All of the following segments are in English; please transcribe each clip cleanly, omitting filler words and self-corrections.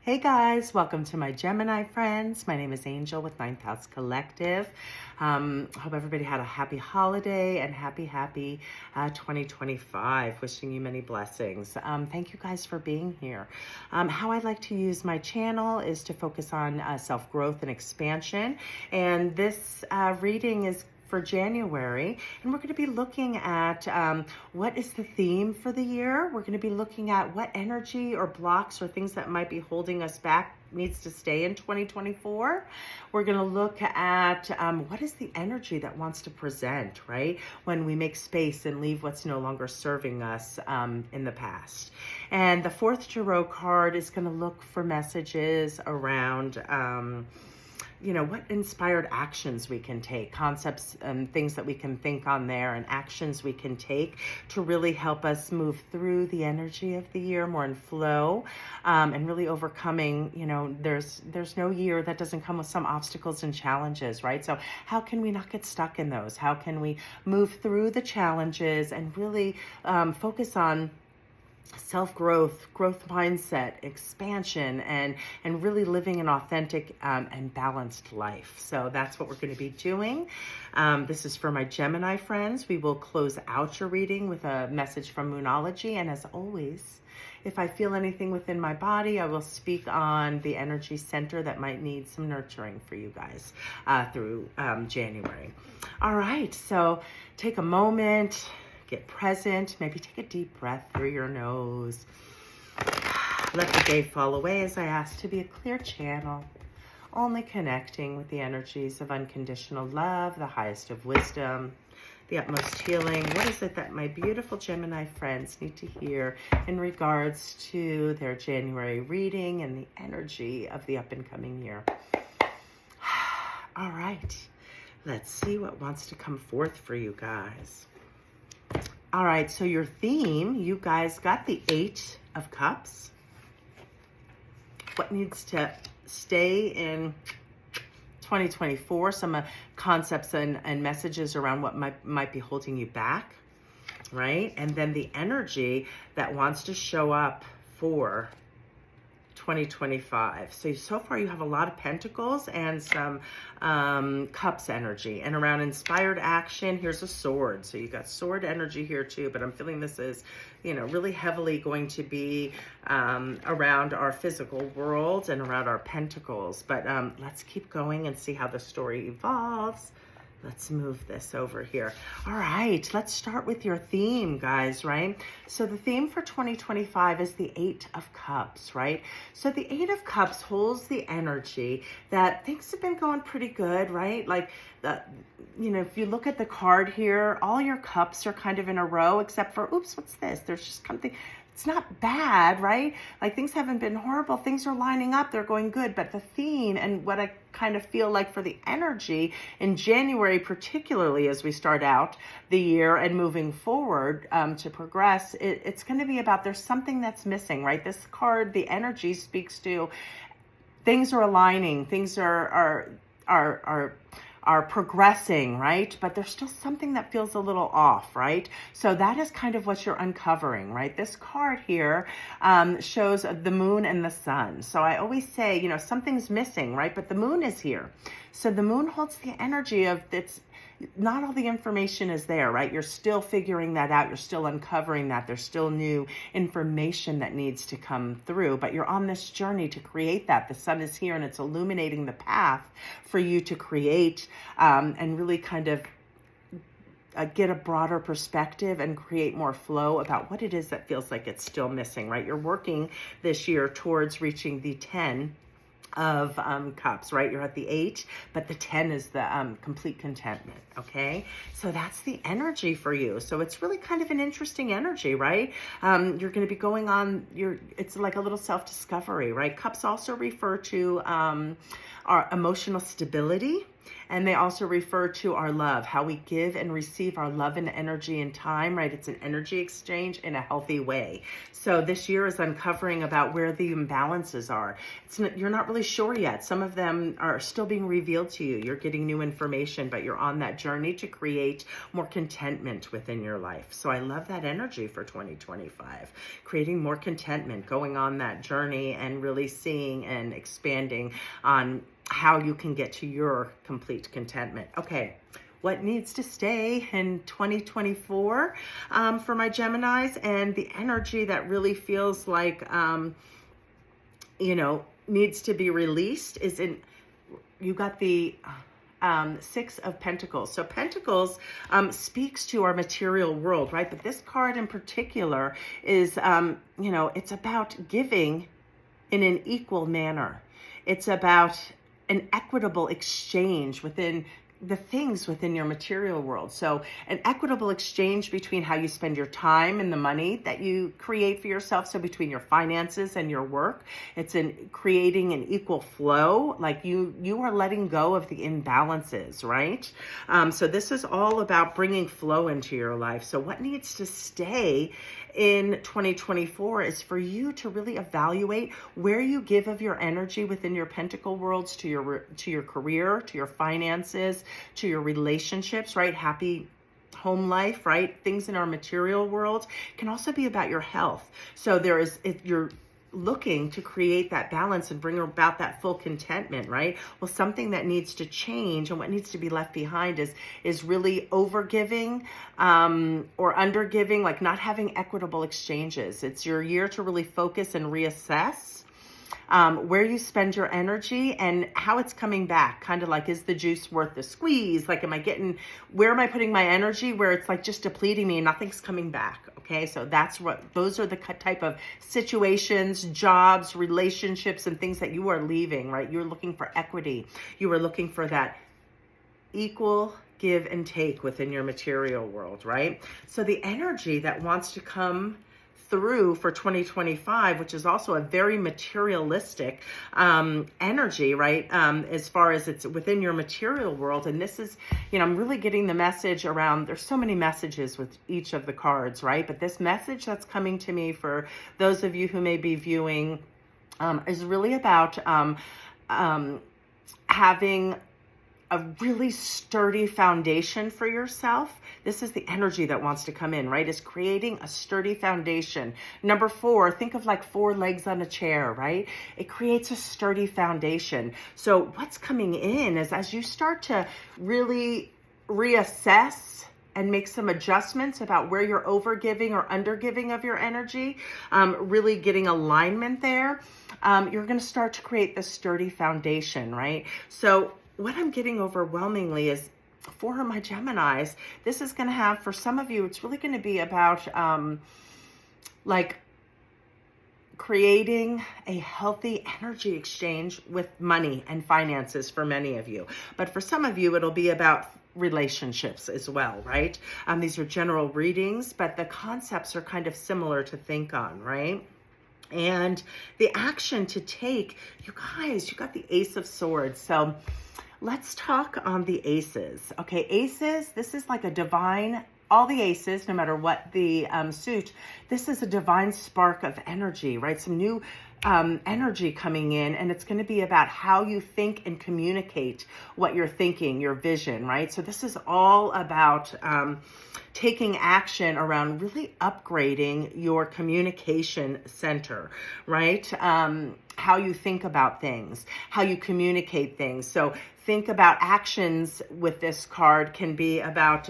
Hey guys, welcome to my Gemini friends. My name is Angel with Ninth House Collective. Hope everybody had a happy holiday and happy 2025. Wishing you many blessings. Thank you guys for being here. How I like to use my channel is to focus on self-growth and expansion. And this reading is for January, and we're going to be looking at what is the theme for the year. We're going to be looking at what energy or blocks or things that might be holding us back needs to stay in 2024. We're going to look at what is the energy that wants to present, right? When we make space and leave what's no longer serving us in the past. And the fourth tarot card is going to look for messages around what inspired actions we can take, concepts and things that we can think on there, and actions we can take to really help us move through the energy of the year more in flow, and really overcoming, there's no year that doesn't come with some obstacles and challenges, right? So how can we not get stuck in those? How can we move through the challenges and really focus on self-growth, growth mindset, expansion, and really living an authentic and balanced life. So that's what we're going to be doing. This is for my Gemini friends. We will close out your reading with a message from Moonology. And as always, if I feel anything within my body, I will speak on the energy center that might need some nurturing for you guys through January. All right, so take a moment. Get present, maybe take a deep breath through your nose. Let the day fall away as I ask to be a clear channel, only connecting with the energies of unconditional love, the highest of wisdom, the utmost healing. What is it that my beautiful Gemini friends need to hear in regards to their January reading and the energy of the up and coming year? All right, let's see what wants to come forth for you guys. All right, so your theme, you guys got the 8 of Cups. What needs to stay in 2024? Some concepts and messages around what might be holding you back, right? And then the energy that wants to show up for 2025. So far you have a lot of Pentacles and some Cups energy. And around inspired action, here's a sword. So you got sword energy here too, but I'm feeling this is, really heavily going to be around our physical world and around our Pentacles. But let's keep going and see how the story evolves. Let's move this over here. All right, let's start with your theme, guys, right? So the theme for 2025 is the 8 of Cups, right? So the 8 of Cups holds the energy that things have been going pretty good, right? Like, if you look at the card here, all your cups are kind of in a row, except for, oops, what's this? There's just something. It's not bad, right? Like, things haven't been horrible. Things are lining up. They're going good. But the theme and what I kind of feel like for the energy in January, particularly as we start out the year and moving forward to progress, it's going to be about there's something that's missing, right? This card, the energy speaks to things are aligning. Things are progressing, right? But there's still something that feels a little off, right? So that is kind of what you're uncovering, right? This card here shows the moon and the sun. So I always say, something's missing, right? But the moon is here. So the moon holds the energy of not all the information is there, right? You're still figuring that out. You're still uncovering that. There's still new information that needs to come through, but you're on this journey to create that. The sun is here and it's illuminating the path for you to create and really kind of get a broader perspective and create more flow about what it is that feels like it's still missing, right? You're working this year towards reaching the 10 of Cups, right? You're at the 8, but the 10 is the complete contentment, okay? So that's the energy for you. So it's really kind of an interesting energy, right? You're going to be going on, it's like a little self-discovery, right? Cups also refer to our emotional stability, And they also refer to our love, how we give and receive our love and energy and time, right? It's an energy exchange in a healthy way. So this year is uncovering about where the imbalances are. You're not really sure yet. Some of them are still being revealed to you. You're getting new information, but you're on that journey to create more contentment within your life. So I love that energy for 2025, creating more contentment, going on that journey and really seeing and expanding on how you can get to your complete contentment. Okay, what needs to stay in 2024 for my Geminis, and the energy that really feels like, needs to be released is you got the Six of Pentacles. So Pentacles speaks to our material world, right? But this card in particular is, it's about giving in an equal manner. It's about an equitable exchange within the things within your material world. So an equitable exchange between how you spend your time and the money that you create for yourself. So between your finances and your work, it's in creating an equal flow. Like you are letting go of the imbalances, right? So this is all about bringing flow into your life. So what needs to stay in 2024 is for you to really evaluate where you give of your energy within your pentacle worlds to your career, to your finances, to your relationships, right? Happy home life, right? Things in our material world can also be about your health. So you're looking to create that balance and bring about that full contentment, right? Well, something that needs to change and what needs to be left behind is really overgiving or undergiving, like not having equitable exchanges. It's your year to really focus and reassess where you spend your energy and how it's coming back. Kind of like, is the juice worth the squeeze? Like, where am I putting my energy where it's like just depleting me and nothing's coming back? Okay, so those are the type of situations, jobs, relationships, and things that you are leaving, right? You're looking for equity. You are looking for that equal give and take within your material world, right? So the energy that wants to come through for 2025, which is also a very materialistic energy, right? As far as it's within your material world. And this is, I'm really getting the message around, there's so many messages with each of the cards, right? But this message that's coming to me for those of you who may be viewing is really about having a really sturdy foundation for yourself. This is the energy that wants to come in, right? Is creating a sturdy foundation. Number 4, think of like 4 legs on a chair, right? It creates a sturdy foundation. So what's coming in is as you start to really reassess and make some adjustments about where you're overgiving or undergiving of your energy, really getting alignment there, you're gonna start to create this sturdy foundation, right? So what I'm getting overwhelmingly is for my Geminis, this is going to have, for some of you, it's really going to be about like creating a healthy energy exchange with money and finances for many of you. But for some of you, it'll be about relationships as well, right? These are general readings, but the concepts are kind of similar to think on, right? And the action to take, you guys, you got the Ace of Swords. So let's talk on the aces. Okay, aces, this is like a divine, all the aces, no matter what the suit, this is a divine spark of energy, right? Some new energy coming in, and it's going to be about how you think and communicate what you're thinking, your vision, right? So this is all about taking action around really upgrading your communication center, right? How you think about things, how you communicate things. So think about actions with this card can be about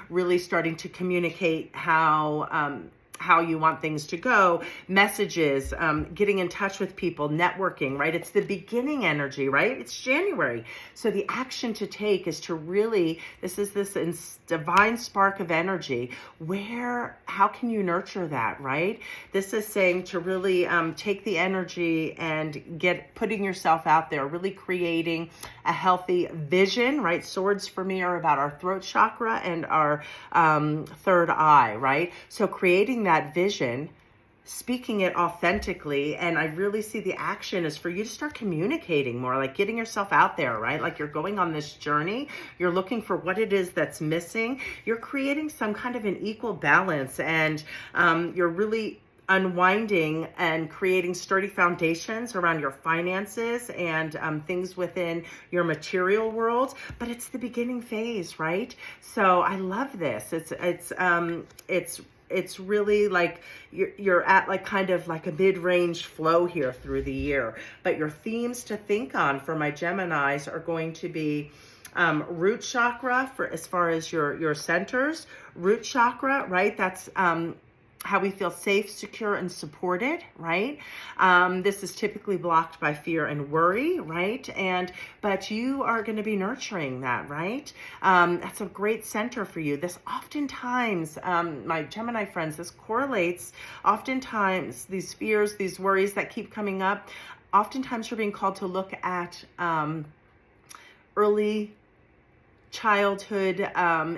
really starting to communicate how you want things to go, messages, getting in touch with people, networking, right? It's the beginning energy, right? It's January. So the action to take is to really, this is this divine spark of energy. How can you nurture that, right? This is saying to really take the energy and putting yourself out there, really creating a healthy vision, right? Swords for me are about our throat chakra and our third eye, right? So creating that vision speaking it authentically. And I really see the action is for you to start communicating more, like getting yourself out there, right? Like you're going on this journey, you're looking for what it is that's missing, you're creating some kind of an equal balance, and you're really unwinding and creating sturdy foundations around your finances and things within your material world. But it's the beginning phase, right? So I love this. It's really like you're at like kind of like a mid-range flow here through the year. But your themes to think on for my Geminis are going to be root chakra, for as far as your centers. Root chakra, right? That's how we feel safe, secure, and supported, right? This is typically blocked by fear and worry, right? But you are going to be nurturing that, right? That's a great center for you. This oftentimes, my Gemini friends, this correlates oftentimes, these fears, these worries that keep coming up. Oftentimes you're being called to look at early childhood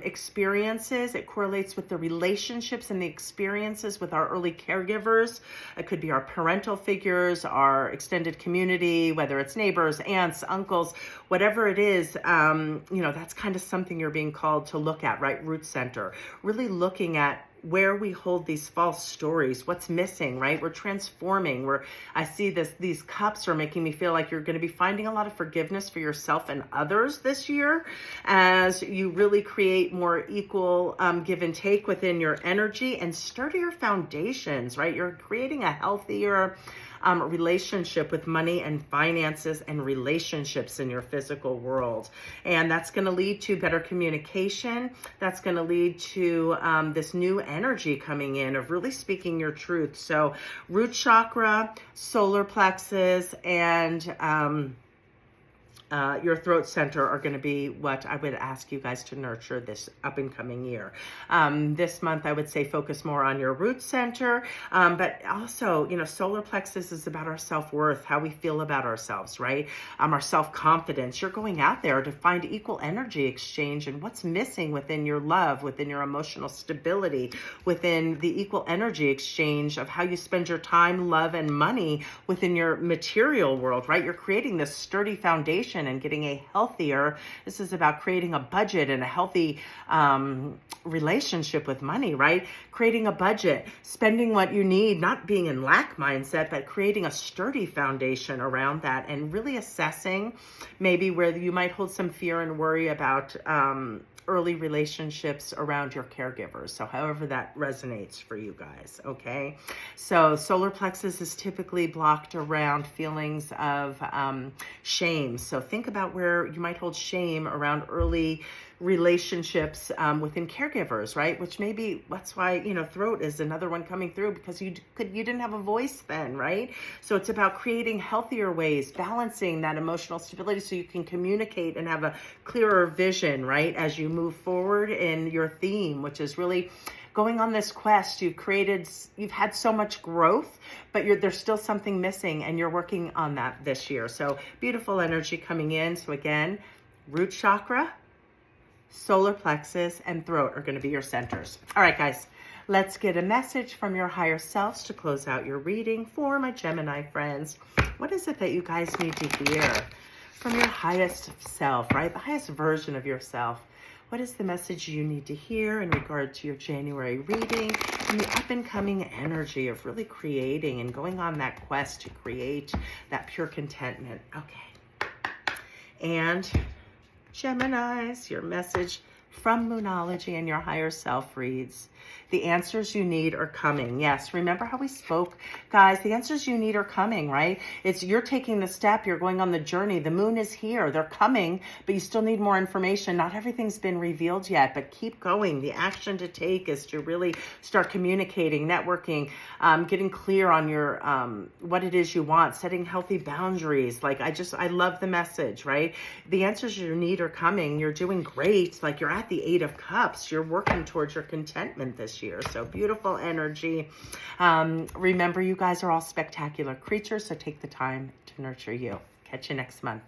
experiences. It correlates with the relationships and the experiences with our early caregivers. It could be our parental figures, our extended community, whether it's neighbors, aunts, uncles, whatever it is. That's kind of something you're being called to look at, right? Root center, really looking at where we hold these false stories, what's missing, right? We're transforming. I see these cups are making me feel like you're going to be finding a lot of forgiveness for yourself and others this year as you really create more equal give and take within your energy and sturdier foundations, right? You're creating a healthier relationship with money and finances and relationships in your physical world. And that's going to lead to better communication. That's going to lead to this new energy coming in of really speaking your truth. So root chakra, solar plexus, and your throat center are going to be what I would ask you guys to nurture this up and coming year. This month, I would say focus more on your root center, but also, solar plexus is about our self-worth, how we feel about ourselves, right? Our self-confidence. You're going out there to find equal energy exchange and what's missing within your love, within your emotional stability, within the equal energy exchange of how you spend your time, love, and money within your material world, right? You're creating this sturdy foundation and getting a healthier, this is about creating a budget and a healthy relationship with money, right? Creating a budget, spending what you need, not being in lack mindset, but creating a sturdy foundation around that and really assessing maybe where you might hold some fear and worry about early relationships around your caregivers. So however that resonates for you guys, okay? So solar plexus is typically blocked around feelings of shame. So think about where you might hold shame around early relationships within caregivers, right? Which maybe that's why, throat is another one coming through because you didn't have a voice then, right? So it's about creating healthier ways, balancing that emotional stability so you can communicate and have a clearer vision, right? As you move forward in your theme, which is really going on this quest. You've had so much growth, but there's still something missing and you're working on that this year. So beautiful energy coming in. So again, root chakra, solar plexus, and throat are going to be your centers. All right, guys, let's get a message from your higher selves to close out your reading for my Gemini friends. What is it that you guys need to hear from your highest self, right? The highest version of yourself. What is the message you need to hear in regard to your January reading and the up and coming energy of really creating and going on that quest to create that pure contentment? Okay. And Geminis, your message from Moonology and your higher self reads, the answers you need are coming. Yes, remember how we spoke, guys? The answers you need are coming, right? You're taking the step. You're going on the journey. The moon is here. They're coming, but you still need more information. Not everything's been revealed yet, but keep going. The action to take is to really start communicating, networking, getting clear on your what it is you want, setting healthy boundaries. I love the message, right? The answers you need are coming. You're doing great. You're at the 8 of Cups. You're working towards your contentment this year. So beautiful energy. Remember, you guys are all spectacular creatures, so take the time to nurture you. Catch you next month.